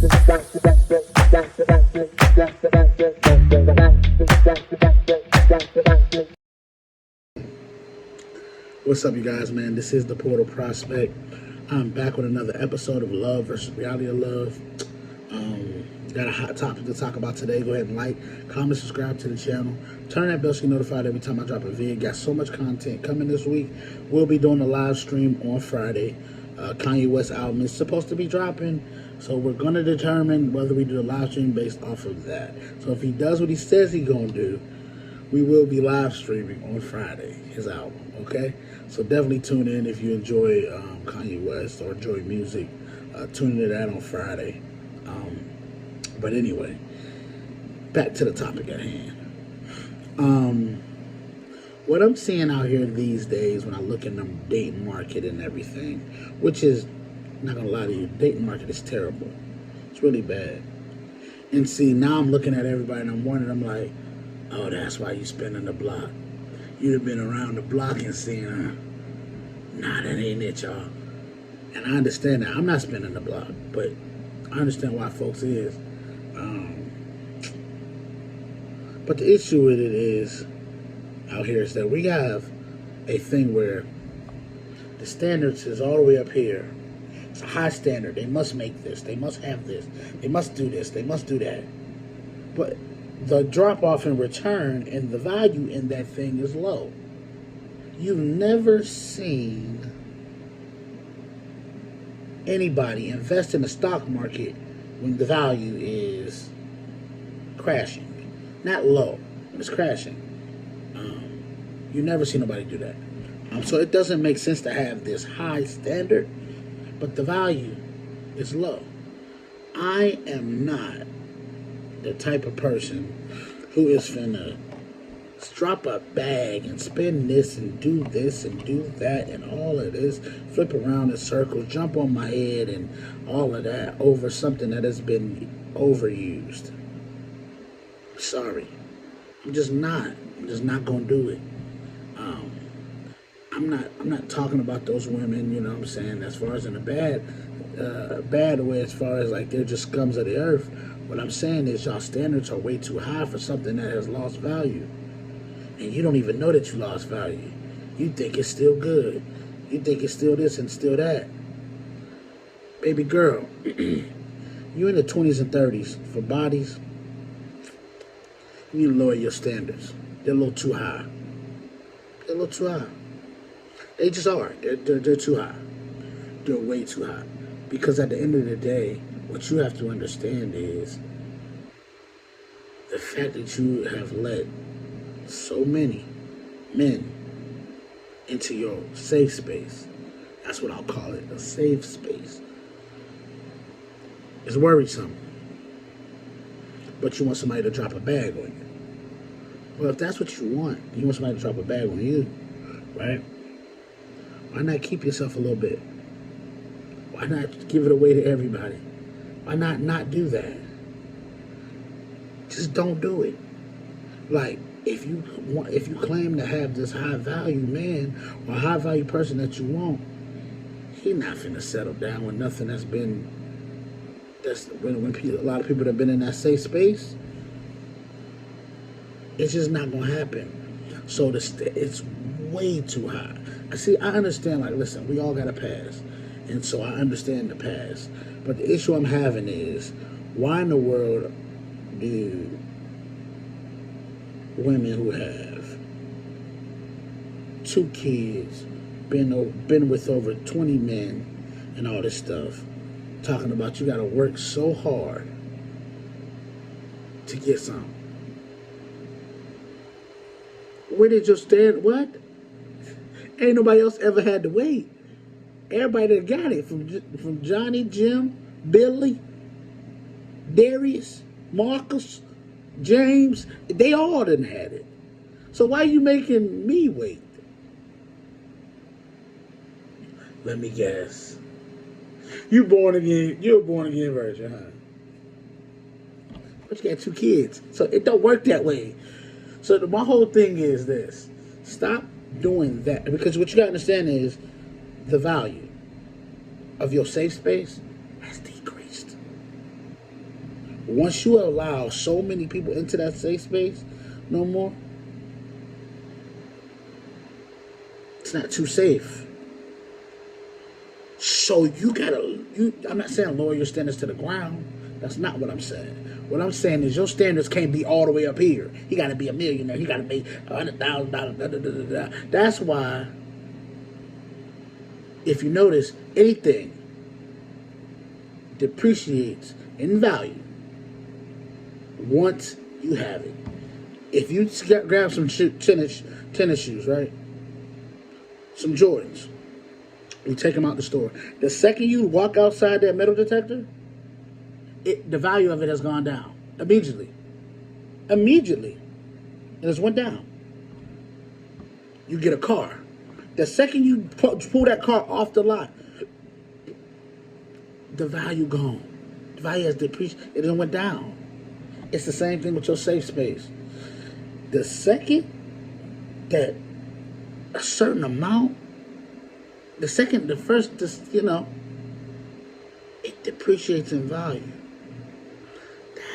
What's up, you guys, man? This is the Portal Prospect. I'm back with another episode of Love versus Reality of Love. Got a hot topic to talk about today. Go ahead and like, comment, subscribe to the channel. Turn that bell so you're notified every time I drop a video. Got so much content coming this week. We'll be doing a live stream on Friday. Kanye West album is supposed to be dropping, so we're going to determine whether we do a live stream based off of that. So if he does what he says he's going to do, we will be live streaming on Friday, his album, okay? So definitely tune in if you enjoy Kanye West or enjoy music. Tune into that on Friday. But anyway, back to the topic at hand. What I'm seeing out here these days when I look in the dating market and everything, which is, not gonna lie to you, dating market is terrible. It's really bad. And see, now I'm looking at everybody and I'm wondering, I'm like, oh, that's why you spinning the block. You'd have been around the block and seen, nah, that ain't it, y'all. And I understand that. I'm not spinning the block, but I understand why folks is. But the issue with it is, out here, is that we have a thing where the standards is all the way up here. It's a high standard. They must make this. They must have this. They must do this. They must do that. But the drop-off in return and the value in that thing is low. You've never seen anybody invest in the stock market when the value is crashing. Not low, but it's crashing. You never see nobody do that. So it doesn't make sense to have this high standard, but the value is low. I am not the type of person who is finna drop a bag and spin this and do that and all of this, flip around in circles, jump on my head and all of that over something that has been overused. Sorry. I'm just not gonna do it. I'm not talking about those women, you know what I'm saying, as far as in a bad way, as far as like they're just scums of the earth. What I'm saying is y'all standards are way too high for something that has lost value. And you don't even know that you lost value. You think it's still good. You think it's still this and still that. Baby girl, you in the 20s and 30s. For bodies, you need to lower your standards. They're a little too high. They're a little too high. They just are. They're too high. They're way too high. Because at the end of the day, what you have to understand is the fact that you have let so many men into your safe space. That's what I'll call it, a safe space. It's worrisome. But you want somebody to drop a bag on you. Well, if that's what you want somebody to drop a bag on you, right? Why not keep yourself a little bit? Why not give it away to everybody? Why not do that? Just don't do it. Like, if you claim to have this high value man or high value person that you want, he not finna settle down with nothing when a lot of people that have been in that safe space. It's just not gonna happen. So it's way too high. I understand, like, listen, we all got a past. And so I understand the past. But the issue I'm having is, why in the world do women who have 2 kids, been with over 20 men and all this stuff, talking about you gotta work so hard to get some? Where did your stand? What? Ain't nobody else ever had to wait. Everybody that got it, from Johnny, Jim, Billy, Darius, Marcus, James, they all done had it. So why are you making me wait? Let me guess. You're a born again virgin, huh? But you got 2 kids, so it don't work that way. So my whole thing is this: stop doing that, because what you gotta understand is the value of your safe space has decreased. Once you allow so many people into that safe space, no more, it's not too safe. So I'm not saying lower your standards to the ground. That's not what I'm saying. What I'm saying is your standards can't be all the way up here. He got to be a millionaire. He got to make $100,000. That's why, if you notice, anything depreciates in value once you have it. If you grab some tennis shoes, right? Some Jordans. You take them out the store. The second you walk outside that metal detector, the value of it has gone down immediately. Immediately. It just went down. You get a car. The second you pull that car off the lot, the value gone. The value has depreciated. It done went down. It's the same thing with your safe space. The second that a certain amount, it depreciates in value.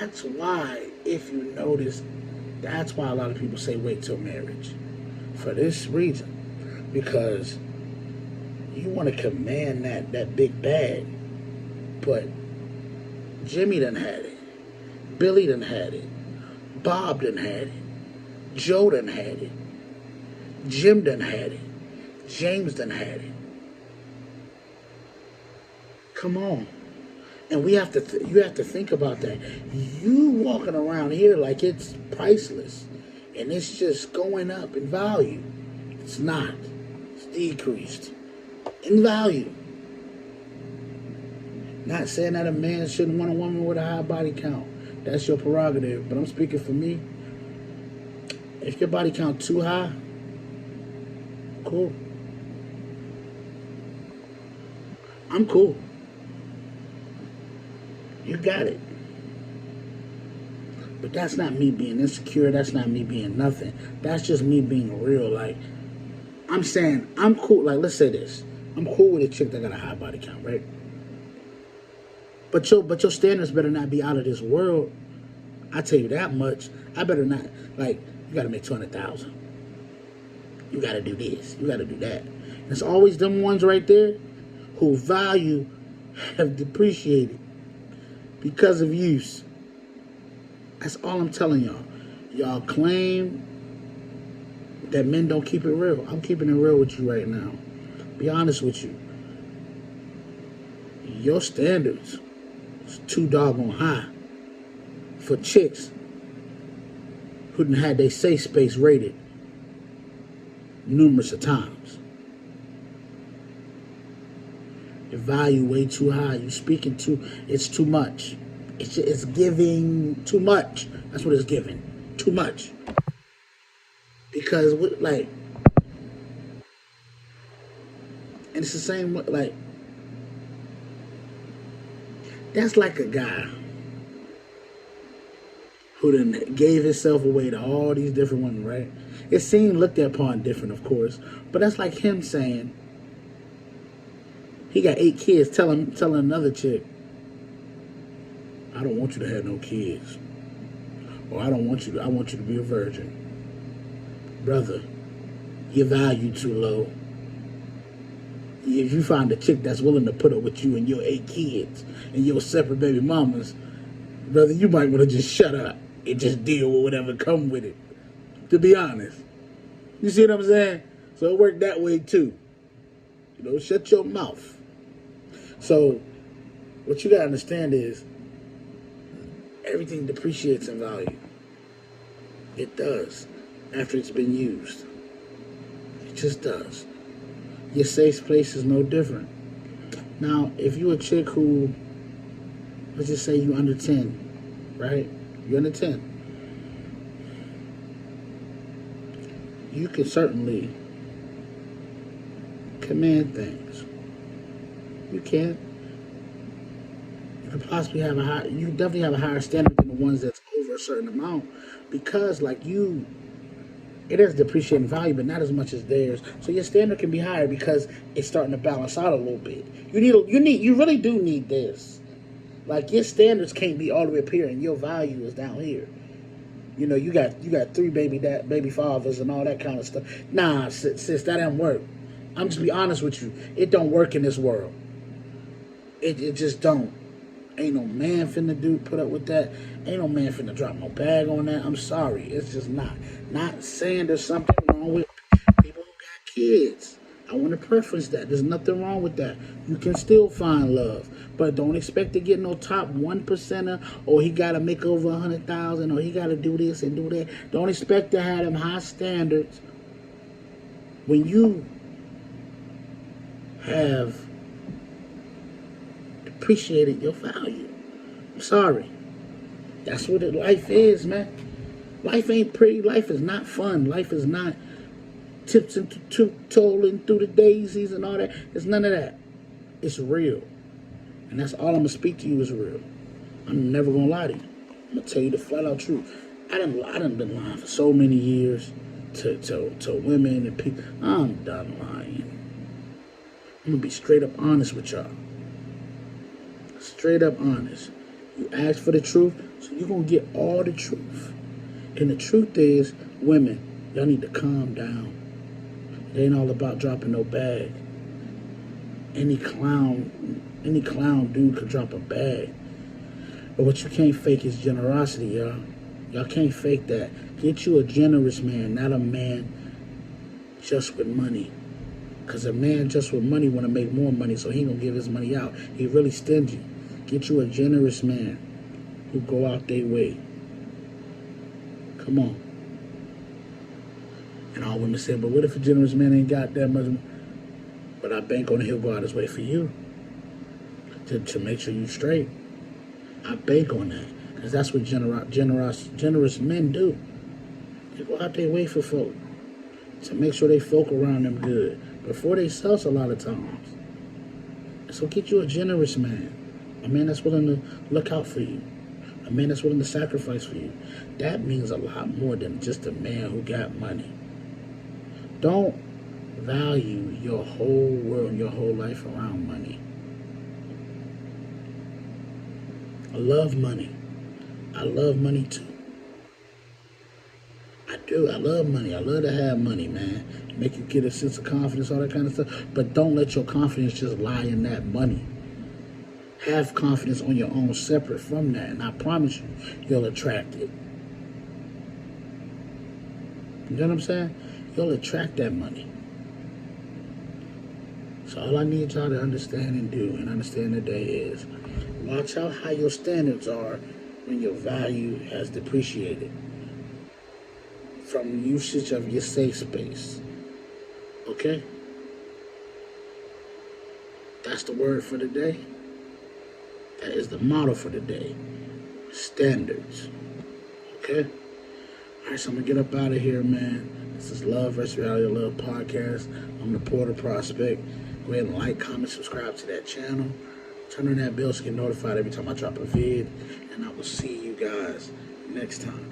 That's why, if you notice, that's why a lot of people say wait till marriage. For this reason. Because you want to command that big bag. But Jimmy done had it. Billy done had it. Bob done had it. Joe done had it. Jim done had it. James done had it. Come on. And you have to think about that. You walking around here like it's priceless. And it's just going up in value. It's not. It's decreased in value. Not saying that a man shouldn't want a woman with a high body count. That's your prerogative. But I'm speaking for me. If your body count too high, cool. I'm cool. You got it. But that's not me being insecure. That's not me being nothing. That's just me being real. Like, I'm saying, I'm cool. Like, let's say this. I'm cool with a chick that got a high body count, right? But your standards better not be out of this world. I tell you that much. I better not. Like, you got to make 200,000. You got to do this. You got to do that. And it's always them ones right there who value have depreciated because of use. That's all I'm telling y'all. Y'all claim that men don't keep it real. I'm keeping it real with you right now. Be honest with you. Your standards is too doggone high for chicks who done had their safe space raided numerous of times. The value way too high. You speaking too. It's too much. It's giving too much. That's what it's giving. Too much. Because like, and it's the same. Like, that's like a guy who then gave himself away to all these different women, right? It seemed looked upon different, of course, but that's like him saying he got 8 kids, telling another chick, I don't want you to have no kids. Or I want you to be a virgin. Brother, your value too low. If you find a chick that's willing to put up with you and your 8 kids and your separate baby mamas, brother, you might want to just shut up and just deal with whatever come with it. To be honest. You see what I'm saying? So it worked that way too. You know, shut your mouth. So what you gotta understand is everything depreciates in value. It does after it's been used. It just does. Your safe place is no different. Now, if you a chick who, let's just say you under 10, right? You're under 10. You can certainly command things. You can. You could possibly have you definitely have a higher standard than the ones that's over a certain amount, because like it is depreciating value, but not as much as theirs. So your standard can be higher because it's starting to balance out a little bit. You really do need this. Like, your standards can't be all the way up here and your value is down here. You know, you got three baby fathers and all that kind of stuff. Nah, sis, that don't work. I'm just be honest with you. It don't work in this world. It just don't. Ain't no man finna put up with that. Ain't no man finna drop no bag on that. I'm sorry. It's just not. Not saying there's something wrong with people who got kids. I want to preference that. There's nothing wrong with that. You can still find love. But don't expect to get no top 1%er, or he got to make over 100,000, or he got to do this and do that. Don't expect to have them high standards when you have depreciated your value. I'm sorry. That's what life is, man. Life ain't pretty. Life is not fun. Life is not tips and tolling through the daisies and all that. It's none of that. It's real. And that's all I'm going to speak to you is real. I'm never going to lie to you. I'm going to tell you the flat out truth. I done been lying for so many years to women and people. I'm done lying. I'm going to be straight up honest with y'all. Straight up honest. You ask for the truth, so you're going to get all the truth. And the truth is, women, y'all need to calm down. It ain't all about dropping no bag. Any clown dude could drop a bag. But what you can't fake is generosity, y'all. Y'all can't fake that. Get you a generous man, not a man just with money. Because a man just with money want to make more money, so he ain't going to give his money out. He really stingy. Get you a generous man who go out their way. Come on. And all women say, but what if a generous man ain't got that much? But I bank on it, he'll go out his way for you. To make sure you straight. I bank on that. Because that's what generous men do. They go out their way for folk. To make sure they folk around them good. Before they sells a lot of times. So get you a generous man. A man that's willing to look out for you. A man that's willing to sacrifice for you. That means a lot more than just a man who got money. Don't value your whole world, your whole life around money. I love money. I love money too. I do. I love money. I love to have money, man. Make you get a sense of confidence, all that kind of stuff. But don't let your confidence just lie in that money. Have confidence on your own separate from that. And I promise you, you'll attract it. You know what I'm saying? You'll attract that money. So all I need y'all to understand and do and understand today is watch out how your standards are when your value has depreciated from usage of your safe space. Okay? That's the word for the day. That is the motto for the day. Standards. Okay? All right, so I'm going to get up out of here, man. This is Love vs. Reality Love Podcast. I'm the Porter Prospect. Go ahead and like, comment, subscribe to that channel. Turn on that bell so you get notified every time I drop a vid. And I will see you guys next time.